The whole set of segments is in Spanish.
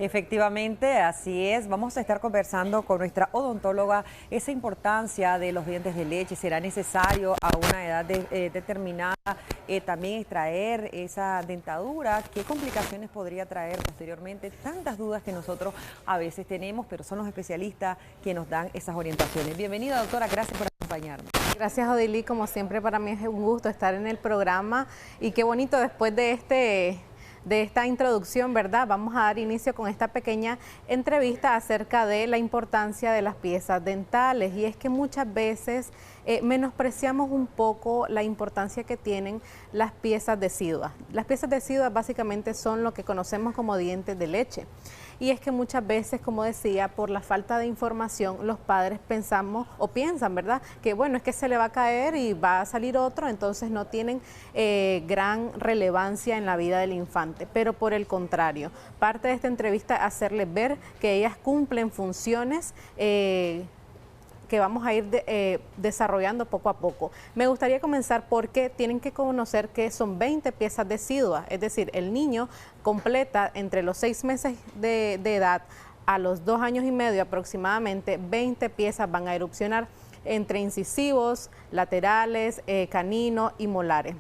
Efectivamente, así es. Vamos a estar conversando con nuestra odontóloga esa importancia de los dientes de leche. ¿Será necesario a una edad determinada también extraer esa dentadura? ¿Qué complicaciones podría traer posteriormente? Tantas dudas que nosotros a veces tenemos, pero son los especialistas que nos dan esas orientaciones. Bienvenida, doctora. Gracias por acompañarnos. Gracias, Odilí. Como siempre, para mí es un gusto estar en el programa y qué bonito después de esta introducción, ¿verdad? Vamos a dar inicio con esta pequeña entrevista acerca de la importancia de las piezas dentales, y es que muchas veces menospreciamos un poco la importancia que tienen las piezas deciduas. Las piezas deciduas básicamente son lo que conocemos como dientes de leche. Y es que muchas veces, como decía, por la falta de información, los padres pensamos o piensan, ¿verdad?, que bueno, es que se le va a caer y va a salir otro, entonces no tienen gran relevancia en la vida del infante. Pero por el contrario, parte de esta entrevista es hacerles ver que ellas cumplen funciones que vamos a ir desarrollando poco a poco. Me gustaría comenzar porque tienen que conocer que son 20 piezas deciduas, es decir, el niño completa entre los 6 meses de edad a los 2 años y medio aproximadamente, 20 piezas van a erupcionar entre incisivos, laterales, canino y molares.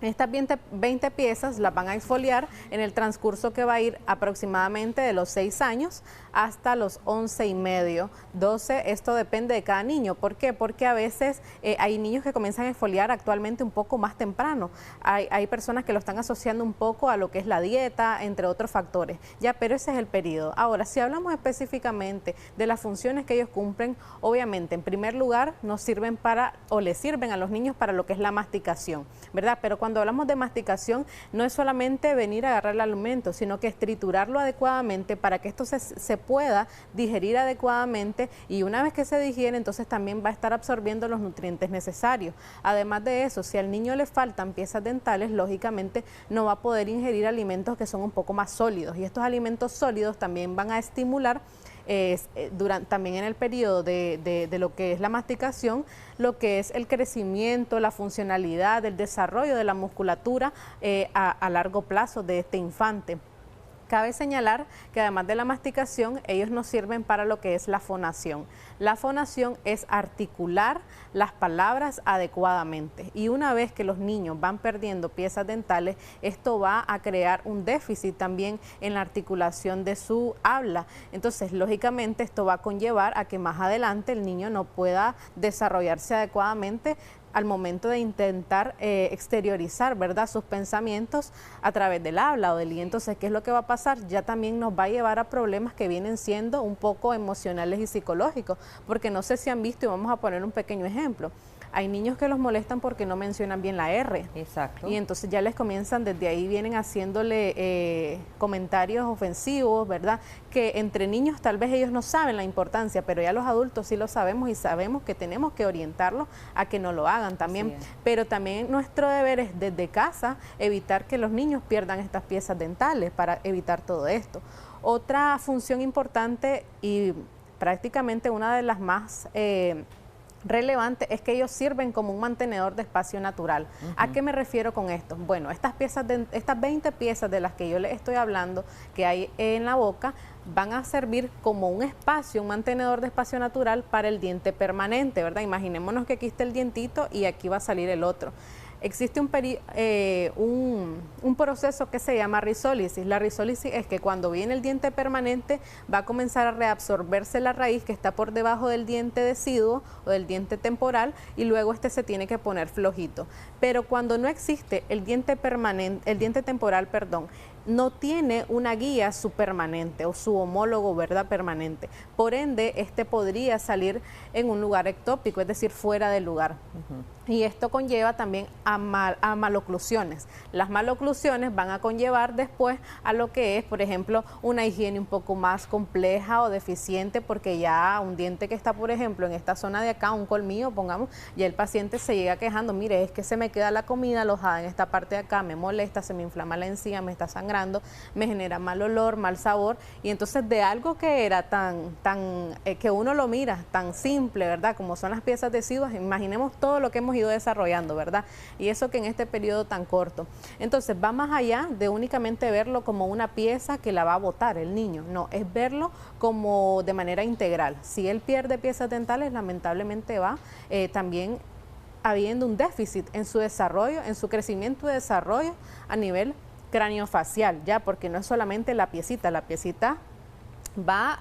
Estas 20 piezas las van a exfoliar en el transcurso que va a ir aproximadamente de los 6 años hasta los 11 y medio, 12, esto depende de cada niño. ¿Por qué? Porque a veces hay niños que comienzan a exfoliar actualmente un poco más temprano. Hay personas que lo están asociando un poco a lo que es la dieta, entre otros factores. Ya, pero ese es el periodo. Ahora, si hablamos específicamente de las funciones que ellos cumplen, obviamente, en primer lugar, nos sirven para, o les sirven a los niños para lo que es la masticación, ¿verdad? Pero cuando hablamos de masticación, no es solamente venir a agarrar el alimento, sino que es triturarlo adecuadamente para que esto se pueda digerir adecuadamente, y una vez que se digiere, entonces también va a estar absorbiendo los nutrientes necesarios. Además de eso, si al niño le faltan piezas dentales, lógicamente no va a poder ingerir alimentos que son un poco más sólidos, y estos alimentos sólidos también van a estimular también en el periodo de lo que es la masticación, lo que es el crecimiento, la funcionalidad, el desarrollo de la musculatura a largo plazo de este infante. Cabe señalar que además de la masticación, ellos nos sirven para lo que es la fonación. La fonación es articular las palabras adecuadamente, y una vez que los niños van perdiendo piezas dentales, esto va a crear un déficit también en la articulación de su habla. Entonces, lógicamente, esto va a conllevar a que más adelante el niño no pueda desarrollarse adecuadamente al momento de intentar exteriorizar, ¿verdad?, sus pensamientos a través del habla o del y. Entonces, ¿qué es lo que va a pasar? Ya también nos va a llevar a problemas que vienen siendo un poco emocionales y psicológicos, porque no sé si han visto, y vamos a poner un pequeño ejemplo. Hay niños que los molestan porque no mencionan bien la R. Exacto. Y entonces ya les comienzan, desde ahí vienen haciéndole comentarios ofensivos, ¿verdad? Que entre niños tal vez ellos no saben la importancia, pero ya los adultos sí lo sabemos, y sabemos que tenemos que orientarlos a que no lo hagan también. Pero también nuestro deber es desde casa evitar que los niños pierdan estas piezas dentales para evitar todo esto. Otra función importante y prácticamente una de las más relevante es que ellos sirven como un mantenedor de espacio natural. ¿A qué me refiero con esto? Bueno, estas 20 piezas de las que yo les estoy hablando que hay en la boca van a servir como un espacio, un mantenedor de espacio natural para el diente permanente, ¿verdad? Imaginémonos que aquí está el dientito y aquí va a salir el otro. Existe un proceso que se llama rizólisis. La rizólisis es que cuando viene el diente permanente va a comenzar a reabsorberse la raíz que está por debajo del diente deciduo o del diente temporal, y luego este se tiene que poner flojito. Pero cuando no existe el diente permanente, el diente temporal, perdón, no tiene una guía su permanente o su homólogo, ¿verdad?, permanente. Por ende, este podría salir en un lugar ectópico, es decir, fuera del lugar. Y esto conlleva también a maloclusiones. Las maloclusiones van a conllevar después a lo que es, por ejemplo, una higiene un poco más compleja o deficiente, porque ya un diente que está, por ejemplo, en esta zona de acá, un colmillo, pongamos, ya el paciente se llega quejando, mire, es que se me queda la comida alojada en esta parte de acá, me molesta, se me inflama la encía, me está sangrando. sangrando, me genera mal olor, mal sabor, y entonces de algo que era que uno lo mira tan simple, ¿verdad? Como son las piezas deciduas, imaginemos todo lo que hemos ido desarrollando, ¿verdad? Y eso que en este periodo tan corto. Entonces va más allá de únicamente verlo como una pieza que la va a botar el niño, no, es verlo como de manera integral. Si él pierde piezas dentales, lamentablemente va también habiendo un déficit en su desarrollo, en su crecimiento y desarrollo a nivel craneofacial, ya, porque no es solamente la piecita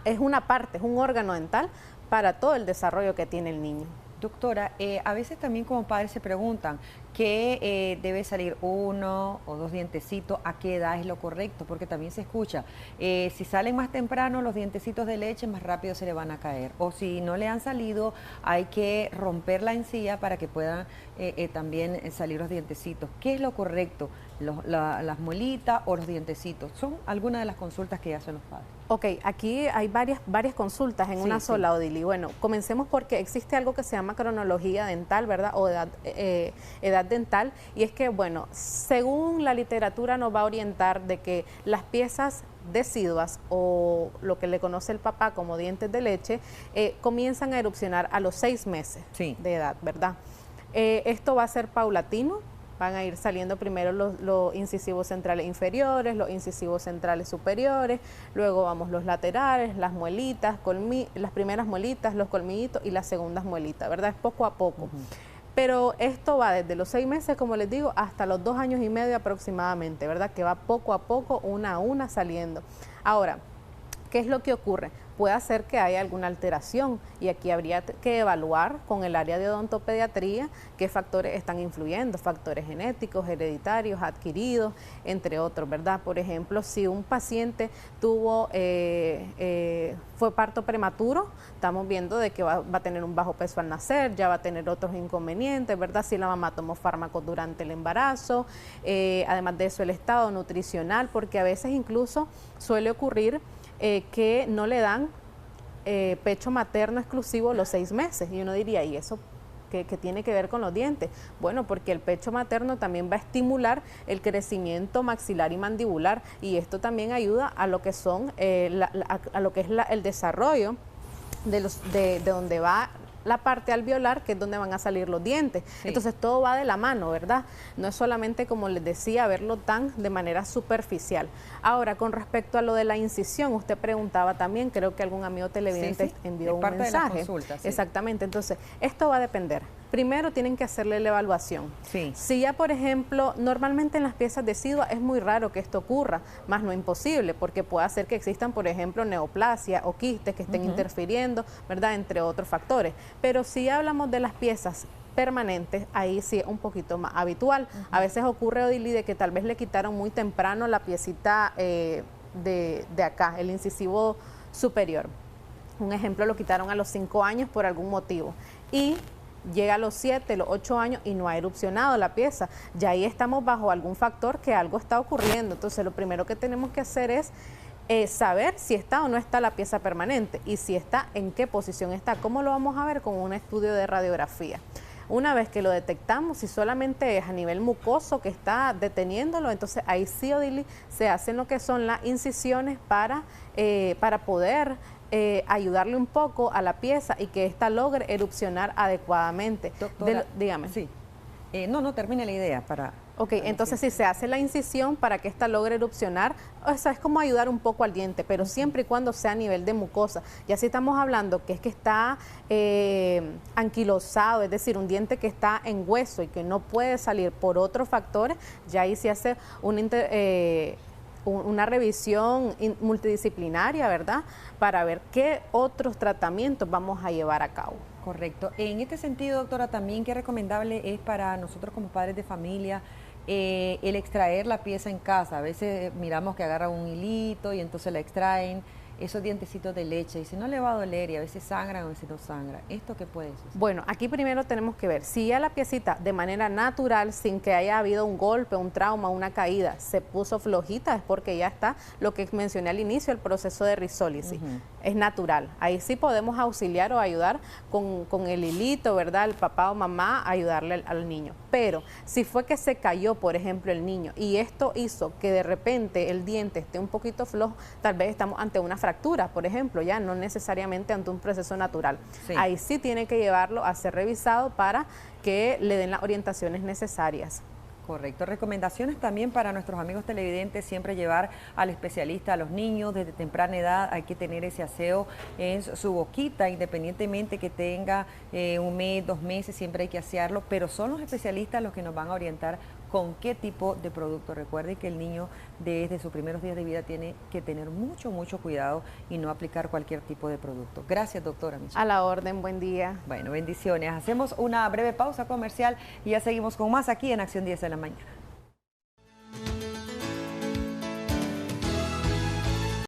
es una parte, es un órgano dental para todo el desarrollo que tiene el niño. Doctora, a veces también como padres se preguntan que debe salir 1 o 2 dientecitos, ¿a qué edad es lo correcto? Porque también se escucha, si salen más temprano los dientecitos de leche, más rápido se le van a caer. O si no le han salido, hay que romper la encía para que puedan también salir los dientecitos. ¿Qué es lo correcto? ¿Las muelitas o los dientecitos? Son algunas de las consultas que hacen los padres. Ok, aquí hay varias consultas en una sola, Odili. Bueno, comencemos porque existe algo que se llama cronología dental, ¿verdad? O edad dental, y es que, bueno, según la literatura nos va a orientar de que las piezas deciduas o lo que le conoce el papá como dientes de leche comienzan a erupcionar a los 6 meses de edad, ¿verdad? Esto va a ser paulatino. Van a ir saliendo primero los incisivos centrales inferiores, los incisivos centrales superiores, luego vamos los laterales, las muelitas, las primeras muelitas, los colmillitos y las segundas muelitas, ¿verdad? Es poco a poco. Pero esto va desde los 6 meses, como les digo, hasta los 2 años y medio aproximadamente, ¿verdad? Que va poco a poco, una a una saliendo. Ahora, ¿qué es lo que ocurre? Puede ser que haya alguna alteración y aquí habría que evaluar con el área de odontopediatría qué factores están influyendo, factores genéticos, hereditarios, adquiridos, entre otros, ¿verdad? Por ejemplo, si un paciente fue parto prematuro, estamos viendo de que va a tener un bajo peso al nacer, ya va a tener otros inconvenientes, ¿verdad? Si la mamá tomó fármacos durante el embarazo, además de eso el estado nutricional, porque a veces incluso suele ocurrir que no le dan pecho materno exclusivo los 6 meses. Y uno diría, ¿y eso qué tiene que ver con los dientes? Bueno, porque el pecho materno también va a estimular el crecimiento maxilar y mandibular, y esto también ayuda a lo que son a lo que es el desarrollo de donde va la parte alveolar, que es donde van a salir los dientes. Entonces todo va de la mano, ¿verdad? No es solamente, como les decía, verlo tan de manera superficial. Ahora, con respecto a lo de la incisión, usted preguntaba también, creo que algún amigo televidente envió un mensaje. De la consulta, exactamente, entonces esto va a depender. Primero tienen que hacerle la evaluación. Si ya, por ejemplo, normalmente en las piezas deciduas es muy raro que esto ocurra, más no imposible, porque puede hacer que existan, por ejemplo, neoplasia o quistes que estén interfiriendo, ¿verdad?, entre otros factores. Pero si hablamos de las piezas permanentes, ahí sí es un poquito más habitual. A veces ocurre, Odili, de que tal vez le quitaron muy temprano la piecita de acá, el incisivo superior. Un ejemplo, lo quitaron a los 5 años por algún motivo. Y llega a los 7, los 8 años y no ha erupcionado la pieza. Ya ahí estamos bajo algún factor que algo está ocurriendo. Entonces, lo primero que tenemos que hacer es saber si está o no está la pieza permanente, y si está, en qué posición está. ¿Cómo lo vamos a ver? Con un estudio de radiografía. Una vez que lo detectamos, si solamente es a nivel mucoso que está deteniéndolo, entonces ahí sí, Odili, se hacen lo que son las incisiones para poder ayudarle un poco a la pieza y que ésta logre erupcionar adecuadamente. Doctora, dígame. Sí. No, termine la idea para... Ok, entonces si se hace la incisión para que ésta logre erupcionar, o sea, es como ayudar un poco al diente, pero siempre y cuando sea a nivel de mucosa. Ya si estamos hablando que es que está anquilosado, es decir, un diente que está en hueso y que no puede salir por otros factores, ya ahí se hace una revisión multidisciplinaria, ¿verdad?, para ver qué otros tratamientos vamos a llevar a cabo. Correcto. En este sentido, doctora, también qué recomendable es para nosotros como padres de familia el extraer la pieza en casa. A veces miramos que agarran un hilito y entonces la extraen, esos dientecitos de leche, y si no le va a doler, y a veces sangran, a veces no sangra. ¿Esto qué puede ser? Bueno, aquí primero tenemos que ver si ya la piecita de manera natural, sin que haya habido un golpe, un trauma, una caída, se puso flojita, es porque ya está lo que mencioné al inicio, el proceso de risólisis. es natural. Ahí sí podemos auxiliar o ayudar con el hilito, ¿verdad? El papá o mamá, ayudarle al niño. Pero si fue que se cayó, por ejemplo, el niño, y esto hizo que de repente el diente esté un poquito flojo, tal vez estamos ante una fractura, por ejemplo, ya no necesariamente ante un proceso natural. Sí. Ahí sí tiene que llevarlo a ser revisado para que le den las orientaciones necesarias. Correcto. Recomendaciones también para nuestros amigos televidentes, siempre llevar al especialista a los niños desde temprana edad. Hay que tener ese aseo en su boquita, independientemente que tenga 1 mes, 2 meses, siempre hay que asearlo, pero son los especialistas los que nos van a orientar con qué tipo de producto. Recuerde que el niño desde sus primeros días de vida tiene que tener mucho cuidado y no aplicar cualquier tipo de producto. Gracias, doctora Michelle. A la orden, buen día. Bueno, bendiciones. Hacemos una breve pausa comercial y ya seguimos con más aquí en Acción 10 de la mañana.